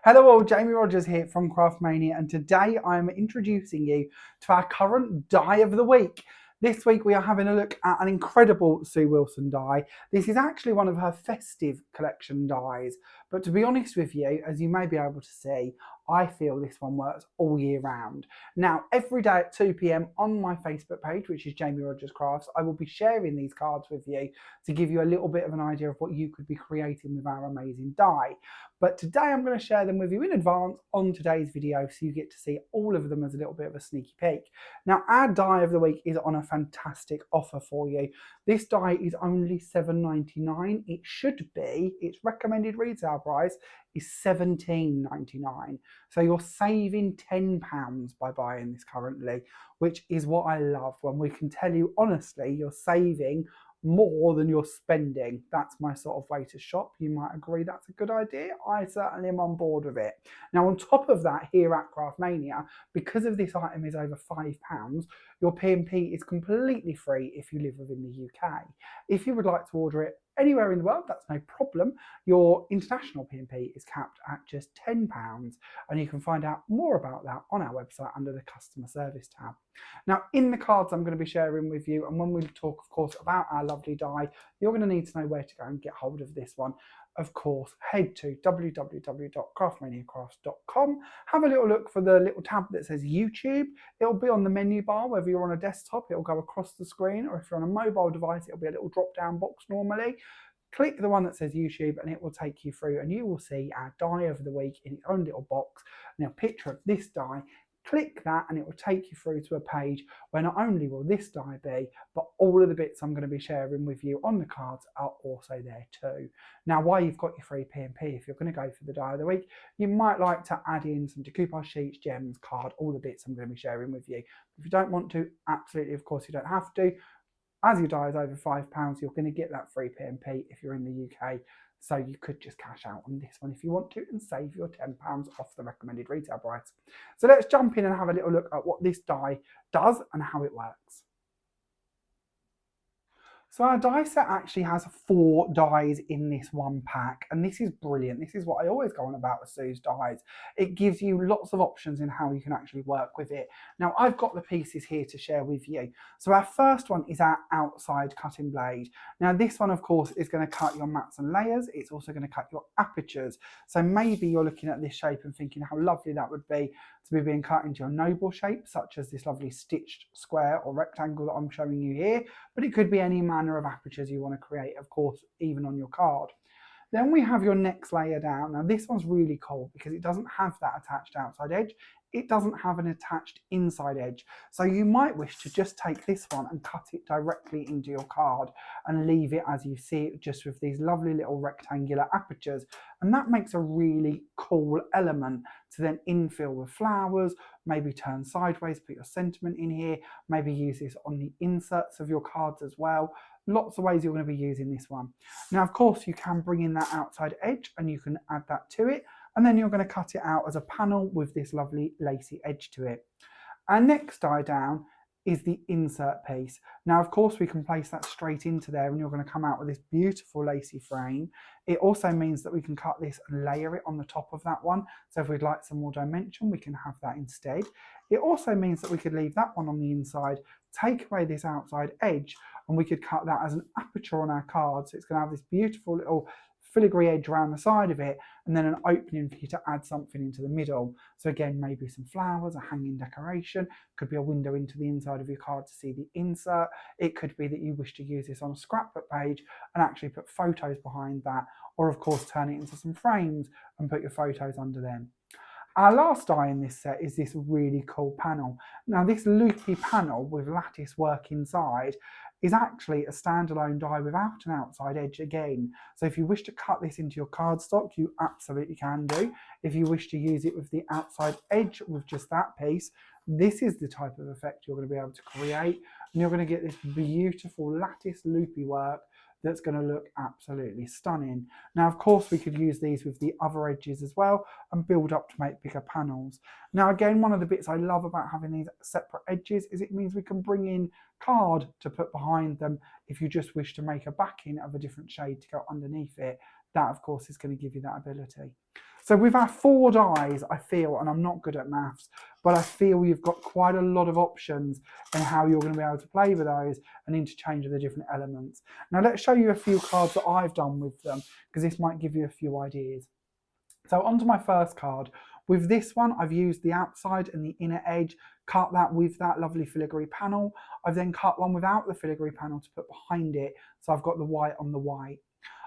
Hello all, Jamie Rodgers here from Craftmania, and today I'm introducing you to our current die of the week. This week we are having a look at an incredible Sue Wilson die. This is actually one of her festive collection dies, but to be honest with you, as you may be able to see, I feel this one works all year round. Now, every day at 2 p.m. on my Facebook page, which is Jamie Rodgers Crafts, I will be sharing these cards with you to give you a little bit of an idea of what you could be creating with our amazing die. But today I'm going to share them with you in advance on today's video, so you get to see all of them as a little bit of a sneaky peek. Now, our die of the week is on a fantastic offer for you. This die is only $7.99. It should be, its recommended retail price is $17.99. So you're saving £10 by buying this currently, which is what I love, when we can tell you honestly you're saving more than you're spending. That's my sort of way to shop. You might agree that's a good idea. I certainly am on board with it. Now, on top of that, here at Craftmania, because of this item is over £5, your P&P is completely free if you live within the UK. If you would like to order it anywhere in the world, that's no problem. Your international P&P is capped at just £10, and you can find out more about that on our website under the customer service tab. Now, in the cards I'm going to be sharing with you, and when we talk of course about our lovely die, you're going to need to know where to go and get hold of this one. Of course, head to www.craftmaniacrafts.com, have a little look for the little tab that says YouTube. It'll be on the menu bar. Whether you're on a desktop, it'll go across the screen, or if you're on a mobile device, it'll be a little drop down box normally. Click the one that says YouTube and it will take you through, and you will see our die of the week in its own little box. Now, a picture of this die. Click that and it will take you through to a page where not only will this die be, but all of the bits I'm going to be sharing with you on the cards are also there too. Now, while you've got your free P&P, if you're going to go for the die of the week, you might like to add in some decoupage sheets, gems, card, all the bits I'm going to be sharing with you. If you don't want to, absolutely, of course, you don't have to. As your die is over £5, you're going to get that free P&P if you're in the UK. So you could just cash out on this one if you want to and save your £10 off the recommended retail price. So let's jump in and have a little look at what this die does and how it works. So our die set actually has 4 dies in this one pack, and this is brilliant. This is what I always go on about with Sue's dies. It gives you lots of options in how you can actually work with it. Now, I've got the pieces here to share with you. So our first one is our outside cutting blade. Now, this one, of course, is going to cut your mats and layers. It's also going to cut your apertures. So maybe you're looking at this shape and thinking how lovely that would be to be being cut into a noble shape, such as this lovely stitched square or rectangle that I'm showing you here, but it could be any manner of apertures you want to create, of course, even on your card. Then we have your next layer down. Now, this one's really cool because it doesn't have that attached outside edge. It doesn't have an attached inside edge. So you might wish to just take this one and cut it directly into your card and leave it as you see it, just with these lovely little rectangular apertures. And that makes a really cool element to then infill with flowers, maybe turn sideways, put your sentiment in here, maybe use this on the inserts of your cards as well. Lots of ways you're going to be using this one. Now, of course, you can bring in that outside edge and you can add that to it. And then you're going to cut it out as a panel with this lovely lacy edge to it. Our next die down is the insert piece. Now, of course, we can place that straight into there and you're going to come out with this beautiful lacy frame. It also means that we can cut this and layer it on the top of that one. So if we'd like some more dimension, we can have that instead. It also means that we could leave that one on the inside, take away this outside edge, and we could cut that as an aperture on our card. So it's going to have this beautiful little filigree edge around the side of it, and then an opening for you to add something into the middle. So again, maybe some flowers, a hanging decoration, could be a window into the inside of your card to see the insert. It could be that you wish to use this on a scrapbook page and actually put photos behind that, or of course turn it into some frames and put your photos under them. Our last die in this set is this really cool panel. Now, this loopy panel with lattice work inside is actually a standalone die without an outside edge again. So if you wish to cut this into your cardstock, you absolutely can do. If you wish to use it with the outside edge with just that piece, this is the type of effect you're going to be able to create. And you're going to get this beautiful lattice loopy work that's going to look absolutely stunning. Now, of course, we could use these with the other edges as well and build up to make bigger panels. Now, again, one of the bits I love about having these separate edges is it means we can bring in card to put behind them if you just wish to make a backing of a different shade to go underneath it. that of course is going to give you that ability. So with our 4 dies, I feel, and I'm not good at maths, but I feel you've got quite a lot of options in how you're going to be able to play with those and interchange the different elements. Now let's show you a few cards that I've done with them, because this might give you a few ideas. So onto my first card. With this one, I've used the outside and the inner edge, cut that with that lovely filigree panel. I've then cut one without the filigree panel to put behind it, so I've got the white on the white.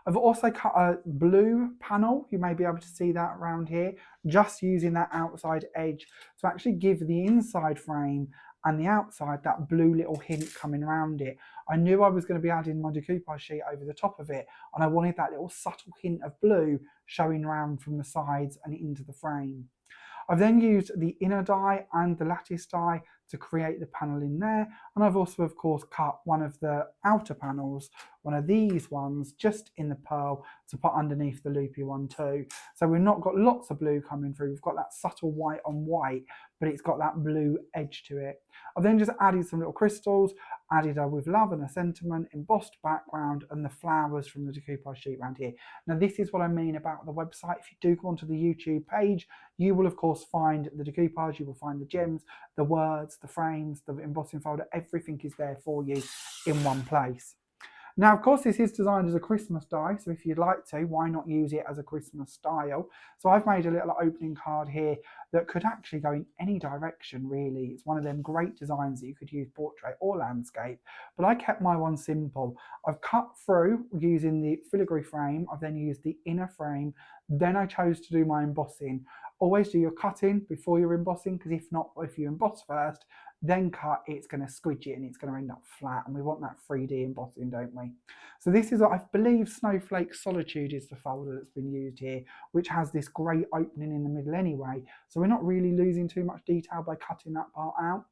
I've also cut a blue panel, you may be able to see that around here, just using that outside edge to actually give the inside frame and the outside that blue little hint coming around it. I knew I was going to be adding my decoupage sheet over the top of it, and I wanted that little subtle hint of blue showing around from the sides and into the frame. I've then used the inner die and the lattice die to create the panel in there, and I've also of course cut one of the outer panels, one of these ones, just in the pearl to put underneath the loopy one too. So we've not got lots of blue coming through, we've got that subtle white on white, but it's got that blue edge to it. I've then just added some little crystals, added a with love and a sentiment, embossed background, and the flowers from the decoupage sheet around here. Now this is what I mean about the website. If you do go onto the YouTube page, you will of course find the decoupage, you will find the gems, the words, the frames, the embossing folder, everything is there for you in one place. Now, of course, this is designed as a Christmas die, so if you'd like to, why not use it as a Christmas style? So I've made a little opening card here that could actually go in any direction, really. It's one of them great designs that you could use portrait or landscape, but I kept my one simple. I've cut through using the filigree frame, I've then used the inner frame, then I chose to do my embossing. Always do your cutting before you're embossing, because if not, if you emboss first, then cut, it's going to squidge it and it's going to end up flat, and we want that 3D embossing, don't we? So this is, I believe, Snowflake Solitude is the folder that's been used here, which has this great opening in the middle anyway, so we're not really losing too much detail by cutting that part out.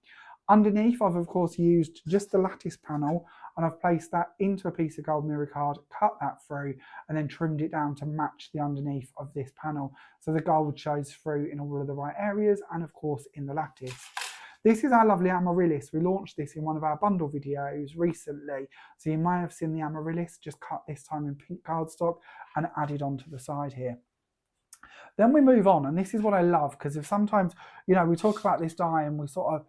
Underneath, I've of course used just the lattice panel, and I've placed that into a piece of gold mirror card, cut that through, and then trimmed it down to match the underneath of this panel, so the gold shows through in all of the right areas, and of course in the lattice. This is our lovely amaryllis. We launched this in one of our bundle videos recently, so you may have seen the amaryllis, just cut this time in pink cardstock and added onto the side here. Then we move on, and this is what I love, because if sometimes, you know, we talk about this die and we sort of,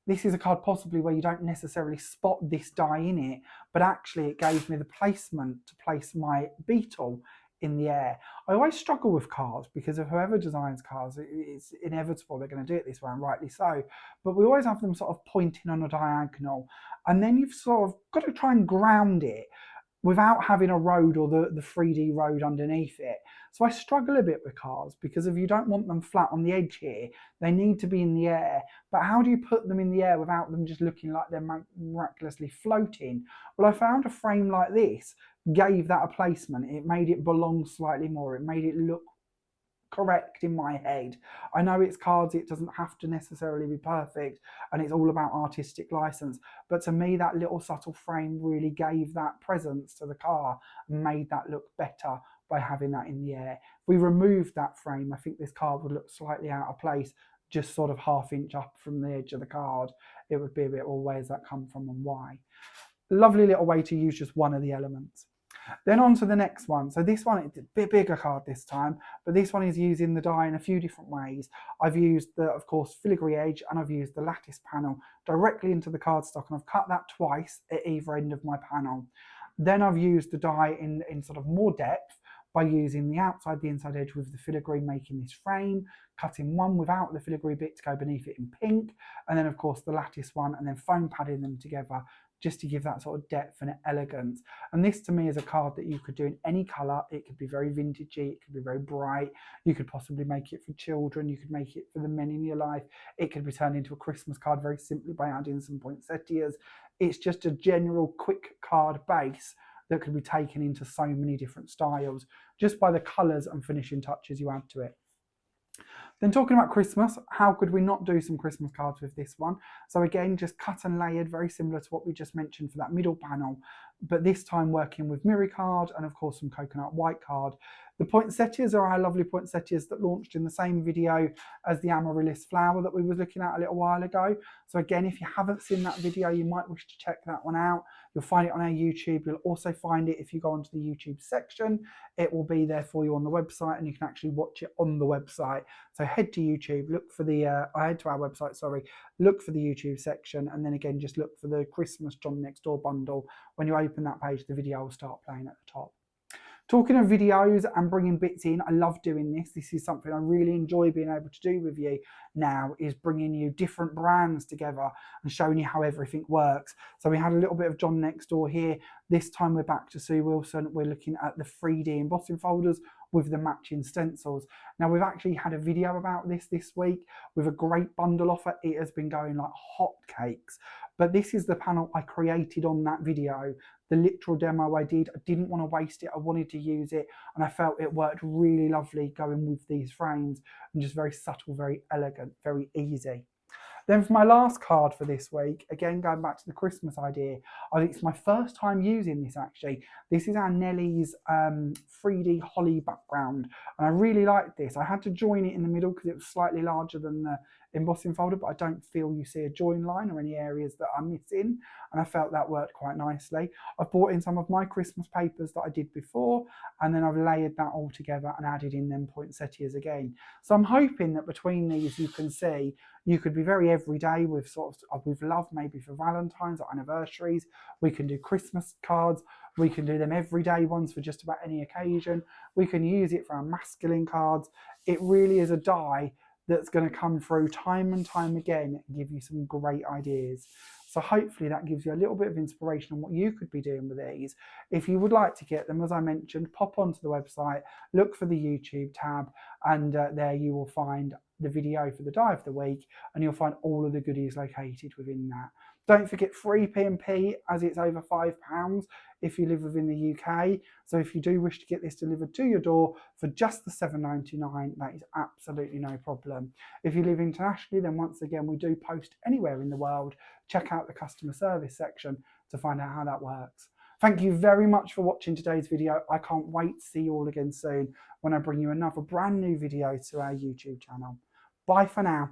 this is a card possibly where you don't necessarily spot this die in it, but actually it gave me the placement to place my beetle in the air. I always struggle with cards because of whoever designs cards, it's inevitable they're going to do it this way, and rightly so, but we always have them sort of pointing on a diagonal, and then you've sort of got to try and ground it without having a road or the 3D road underneath it. So I struggle a bit with cards, because if you don't want them flat on the edge here, they need to be in the air. But how do you put them in the air without them just looking like they're miraculously floating? Well, I found a frame like this gave that a placement. It made it belong slightly more. It made it look correct in my head. I know it's cards, it doesn't have to necessarily be perfect, and it's all about artistic license, but to me that little subtle frame really gave that presence to the car and made that look better by having that in the air. If we removed that frame, I think this card would look slightly out of place, just sort of ½ inch up from the edge of the card. It would be a bit, well, where's that come from and why? Lovely little way to use just one of the elements. Then on to the next one. So this one, it's a bit bigger card this time, but this one is using the die in a few different ways. I've used the, of course, filigree edge, and I've used the lattice panel directly into the cardstock, and I've cut that twice at either end of my panel. Then I've used the die in sort of more depth by using the outside, the inside edge with the filigree, making this frame, cutting one without the filigree bit to go beneath it in pink, and then of course the lattice one, and then foam padding them together just to give that sort of depth and elegance. And this to me is a card that you could do in any colour. It could be very vintagey, it could be very bright, you could possibly make it for children, you could make it for the men in your life, it could be turned into a Christmas card very simply by adding some poinsettias. It's just a general quick card base that could be taken into so many different styles just by the colours and finishing touches you add to it. Then talking about Christmas, how could we not do some Christmas cards with this one? So again, just cut and layered, very similar to what we just mentioned for that middle panel, but this time working with mirror card and of course some coconut white card. The poinsettias are our lovely poinsettias that launched in the same video as the amaryllis flower that we were looking at a little while ago. So again, if you haven't seen that video, you might wish to check that one out. You'll find it on our YouTube. You'll also find it if you go onto the YouTube section. It will be there for you on the website, and you can actually watch it on the website. So head to YouTube, look for the, head to our website, sorry, look for the YouTube section, and then again, just look for the Christmas John Next Door bundle. When you open that page, the video will start playing at the top. Talking of videos and bringing bits in, I love doing this. This is something I really enjoy being able to do with you now, is bringing you different brands together and showing you how everything works. So we had a little bit of John Next Door here. This time we're back to Sue Wilson. We're looking at the 3D embossing folders with the matching stencils. Now we've actually had a video about this week with a great bundle offer. It has been going like hotcakes. But this is the panel I created on that video. The literal demo I did. I didn't want to waste it. I wanted to use it, and I felt it worked really lovely going with these frames, and just very subtle, very elegant, very easy. Then for my last card for this week, again going back to the Christmas idea, I think it's my first time using this actually. This is our Nellie's 3D holly background, and I really like this. I had to join it in the middle because it was slightly larger than the embossing folder, but I don't feel you see a join line or any areas that are missing, and I felt that worked quite nicely. I've brought in some of my Christmas papers that I did before, and then I've layered that all together and added in them poinsettias again. So I'm hoping that between these you can see you could be very everyday with sort of with love, maybe for Valentine's or anniversaries. We can do Christmas cards. We can do them everyday ones for just about any occasion. We can use it for our masculine cards. It really is a die that's going to come through time and time again and give you some great ideas. So hopefully that gives you a little bit of inspiration on what you could be doing with these. If you would like to get them, as I mentioned, pop onto the website, look for the YouTube tab, and there you will find the video for the die of the week, and you'll find all of the goodies located within that. Don't forget free P&P, as it's over £5 if you live within the UK. So if you do wish to get this delivered to your door for just the £7.99, that is absolutely no problem. If you live internationally, then once again, we do post anywhere in the world. Check out the customer service section to find out how that works. Thank you very much for watching today's video. I can't wait to see you all again soon when I bring you another brand new video to our YouTube channel. Bye for now.